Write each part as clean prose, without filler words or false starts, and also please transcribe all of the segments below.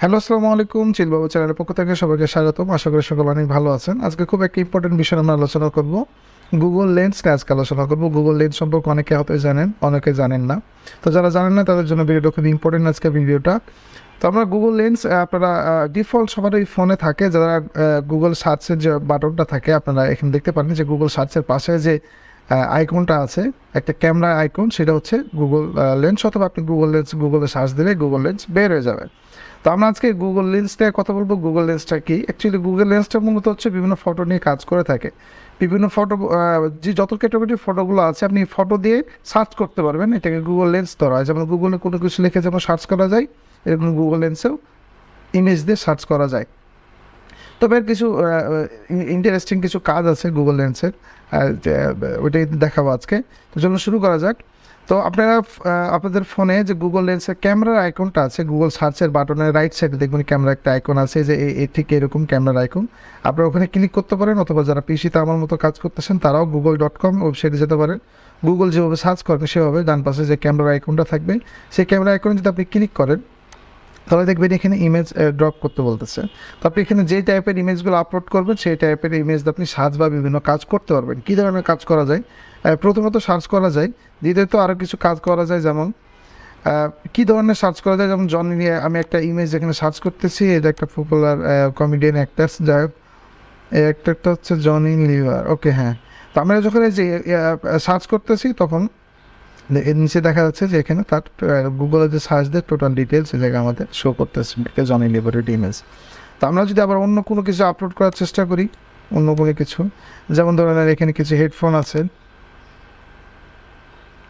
Hello, আসসালামু আলাইকুম। বাবু চ্যানেলের পক্ষ থেকে সবাইকে স্বাগতম। আশা করি সকলে অনেক ভালো আছেন। আজকে খুব একটা ইম্পর্টেন্ট বিষয় আমরা আলোচনা করব। গুগল লেন্স নিয়ে আজকে আলোচনা করব। গুগল লেন্স সম্পর্কে অনেকে হয়তো জানেন, অনেকে জানেন না। তো যারা জানেন না তাদের জন্য ভিডিওটা খুব ইম্পর্টেন্ট আজকে ভিডিওটা। তো আমরা গুগল লেন্স আপনারা ডিফল্ট সবারই ফোনে থাকে, যারা গুগল সার্চের যে বাটনটা থাকে আপনারা এখানে দেখতে পারেন যে গুগল সার্চের পাশে যে আইকনটা আছে, একটা ক্যামেরা আইকন, সেটা হচ্ছে গুগল লেন্স, অথবা আপনি গুগলে সার্চ দিলে গুগল লেন্স বের হয়ে যাবে। তো আমরা আজকে গুগল লেন্স নিয়ে কথা বলবো। গুগল লেন্সটা কি? অ্যাকচুয়ালি গুগল লেন্সটা মূলত হচ্ছে বিভিন্ন ফটো নিয়ে কাজ করে থাকে। বিভিন্ন ফটো, যে যত ক্যাটাগরির ফটোগুলো আছে আপনি ফটো দিয়ে সার্চ করতে পারবেন, এটাকে গুগল লেন্স ধরা হয়। যেমন গুগলে কোনো কিছু লিখে যেমন সার্চ করা যায়, এরকম গুগল লেন্সেও ইমেজ দিয়ে সার্চ করা যায়। তবে এর কিছু ইন্টারেস্টিং কিছু কাজ আছে গুগল লেন্সের, ওইটাই দেখাবো আজকে। তো চলুন শুরু করা যাক। তো আপনারা আপনাদের ফোনে যে গুগল লেন্সের ক্যামেরার আইকনটা আছে, গুগল সার্চের বাটনের রাইট সাইডে দেখবেন ক্যামেরা একটা আইকন আছে, যে ঠিক এরকম ক্যামেরার আইকন। আপনারা ওখানে ক্লিক করতে পারেন, অথবা যারা পিসিতে আমার মতো কাজ করতেছেন তারাও google.com ওয়েবসাইটে যেতে পারেন। গুগল যেভাবে সার্চ করবে সেভাবে ডান পাশে যে ক্যামেরার আইকনটা থাকবে, সেই ক্যামেরা আইকনে যদি আপনি ক্লিক করেন তাহলে দেখবেন এখানে ইমেজ ড্রপ করতে বলতেছে। তো আপনি এখানে যেই টাইপের ইমেজগুলো আপলোড করবেন সেই টাইপের ইমেজ আপনি সার্চ বা বিভিন্ন কাজ করতে পারবেন। কী ধরনের কাজ করা যায়? প্রথমত সার্চ করা যায়, দ্বিতীয়ত আরও কিছু কাজ করা যায়। যেমন কী ধরনের সার্চ করা যায়, যেমন জনি নিয়ে আমি একটা ইমেজ এখানে সার্চ করতেছি, এটা একটা পপুলার কমেডিয়ান অ্যাক্টার্স, যাই হোক এই অ্যাক্টারটা হচ্ছে জনি লিভার। ওকে, হ্যাঁ। তো আমরা যখন এই যে সার্চ করতেছি তখন এর নিচে দেখা যাচ্ছে যে এখানে তার গুগলে যে সার্চ দেয় টোটাল ডিটেলস এই জায়গায় আমাদের শো করতেছে জনি লিভারের ইমেজ। তো আমরা যদি আবার অন্য কোনো কিছু আপলোড করার চেষ্টা করি, অন্য কোনো কিছু, যেমন ধরেন এখানে কিছু হেডফোন আছে,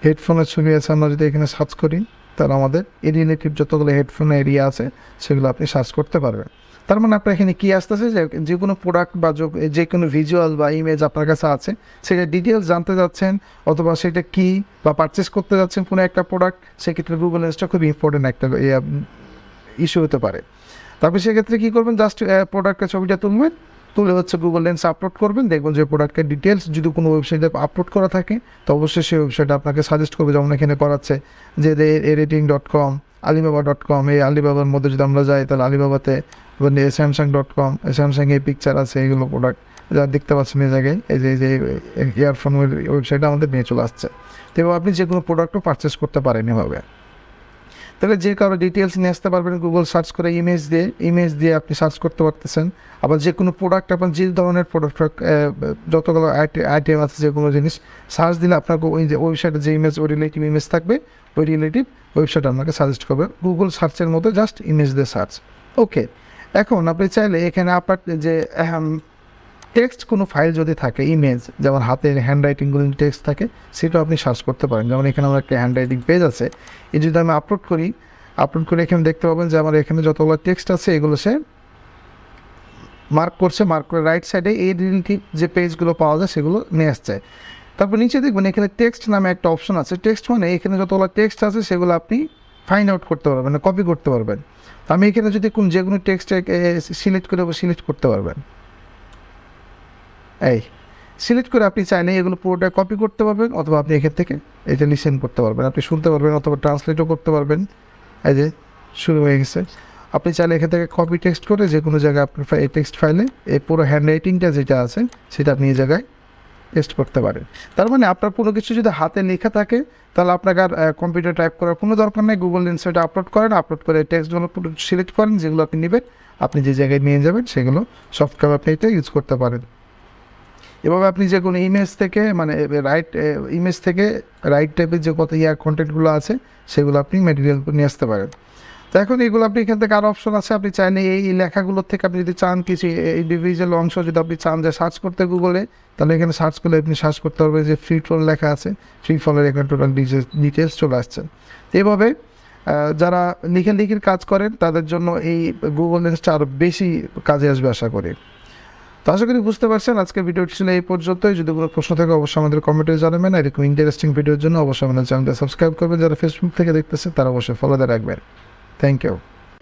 হেডফোনের ছবি আছে, আমরা যদি এখানে সার্চ করি তাহলে আমাদের এই রিলেটিভ যতগুলো হেডফোন এরিয়া আছে সেগুলো আপনি সার্চ করতে পারবেন। তার মানে আপনার এখানে কী আসতেছে, যে কোনো প্রোডাক্ট বা যে কোনো ভিজুয়াল বা ইমেজ আপনার কাছে আছে সেটা ডিটেলস জানতে যাচ্ছেন, অথবা সেটা কী বা পারচেস করতে যাচ্ছেন কোনো একটা প্রোডাক্ট, সেক্ষেত্রে গুগল লেন্সটা খুব ইম্পর্টেন্ট একটা ইস্যু হতে পারে। তারপরে সেক্ষেত্রে কী করবেন, জাস্ট প্রোডাক্টের ছবিটা তুলে হচ্ছে গুগল লেন্স আপলোড করবেন। দেখবেন যে প্রোডাক্টের ডিটেলস যদি কোনো ওয়েবসাইটে আপলোড করা থাকে তো অবশ্যই সেই ওয়েবসাইট আপনাকে সাজেস্ট করবে। যেমন এখানে করাচ্ছে যে রেটিং.com, alibaba.com, এই আলিবাবার মধ্যে যদি আমরা যাই তাহলে আলিবাবাতে স্যামসাং.com, স্যামসাং এই পিকচার আছে, এইগুলো প্রোডাক্ট যা দেখতে পাচ্ছেন এই জায়গায়, এই যে ইয়ারফোন ওয়েবসাইটে আমাদের নিয়ে চলে আসছে। তো এবার আপনি যে কোনো প্রোডাক্টও পারচেস করতে পারেন এভাবে। তাহলে যে কারো ডিটেলস নিয়ে আসতে পারবেন গুগল সার্চ করে, ইমেজ দিয়ে আপনি সার্চ করতে পারতেছেন। আবার যে কোনো প্রোডাক্ট, আপনার যে ধরনের প্রোডাক্ট যতগুলো আইটেম আছে, যে কোনো জিনিস সার্চ দিলে আপনাকে ওই যে ওয়েবসাইটে যে ইমেজ, ওই রিলেটিভ ইমেজ থাকবে, ওই রিলেটিভ ওয়েবসাইট আপনাকে সাজেস্ট করবে গুগল সার্চের মতো, জাস্ট ইমেজ দিয়ে সার্চ। ওকে, এখন আপনি চাইলে এখানে আপনার যে টেক্সট কোনো ফাইল যদি থাকে, ইমেজ, যেমন হাতের হ্যান্ড রাইটিংগুলো টেক্সট থাকে, সেটাও আপনি সার্চ করতে পারেন। যেমন এখানে আমার একটা হ্যান্ড রাইটিং পেজ আছে, এই যদি আমি আপলোড করে এখানে দেখতে পাবেন যে আমার এখানে যতগুলো টেক্সট আছে এগুলো সে মার্ক করে রাইট সাইডে এই রিলেটিভ যে পেজগুলো পাওয়া যায় সেগুলো নিয়ে আসছে। তারপর নিচে দেখবেন এখানে টেক্সট নামে একটা অপশন আছে। টেক্সট মানে এখানে যতগুলো টেক্সট আছে সেগুলো আপনি ফাইন্ড আউট করতে পারবেন, কপি করতে পারবেন। আমি এখানে যদি যে কোনো টেক্সট সিলেক্ট করতে পারবেন, এই সিলেক্ট করে আপনি চাইলে এগুলো পুরোটা কপি করতে পারবেন, অথবা আপনি এখান থেকে এটা লিসেন করতে পারবেন, আপনি শুনতে পারবেন, অথবা ট্রান্সলেটও করতে পারবেন। এই যে শুরু হয়ে গেছে। আপনি চাইলে এখান থেকে কপি টেক্সট করে যে কোনো জায়গায় আপনার এই টেক্সট ফাইলে এই পুরো হ্যান্ড রাইটিংটা যেটা আছে সেটা আপনি এই জায়গায় পেস্ট করতে পারেন। তার মানে আপনার কোনো কিছু যদি হাতে লেখা থাকে তাহলে আপনাকে আর কম্পিউটার টাইপ করার কোনো দরকার নেই। গুগল লেন্সে আপলোড করে টেক্সটগুলো পুরো সিলেক্ট করেন, যেগুলো আপনি নেবেন, আপনি যে জায়গায় নিয়ে যাবেন সেগুলো সফটওয়্যার আপনি এটা ইউজ করতে পারেন। এভাবে আপনি যে কোনো ইমেজ থেকে, মানে রাইট টাইপের যে কত কন্টেন্টগুলো আছে সেগুলো আপনি ম্যাটেরিয়াল নিয়ে আসতে পারেন। তো এখন এগুলো আপনি এখান থেকে আরও অপশন আছে, আপনি চাইলে এই লেখাগুলোর থেকে আপনি যদি চান কিছু ইন্ডিভিজুয়াল অংশ যদি আপনি চান যে সার্চ করতে গুগলে, তাহলে এখানে সার্চ করলে আপনি সার্চ করতে পারবেন যে ফ্রি ফল লেখা আছে, ফ্রি ফলের এখানে টোটাল ডিটেলস চলে আসছে। তো এইভাবে যারা লিখির কাজ করেন তাদের জন্য এই গুগল লেন্সটা আরও বেশি কাজে আসবে আশা করি। তো আশা করি বুঝতে পারছেন। আজকে ভিডিওটি ছিল এই পর্যন্তই। যদি কোনো প্রশ্ন থাকে অবশ্যই আমাদের কমেন্টে জানাবেন। এরকম ইন্টারেস্টিং ভিডিওর জন্য অবশ্যই আমাদের চ্যানেলটা সাবস্ক্রাইব করবেন। যারা ফেসবুক থেকে দেখতেছেন তারা অবশ্যই ফলো দিয়ে রাখবেন। Thank you.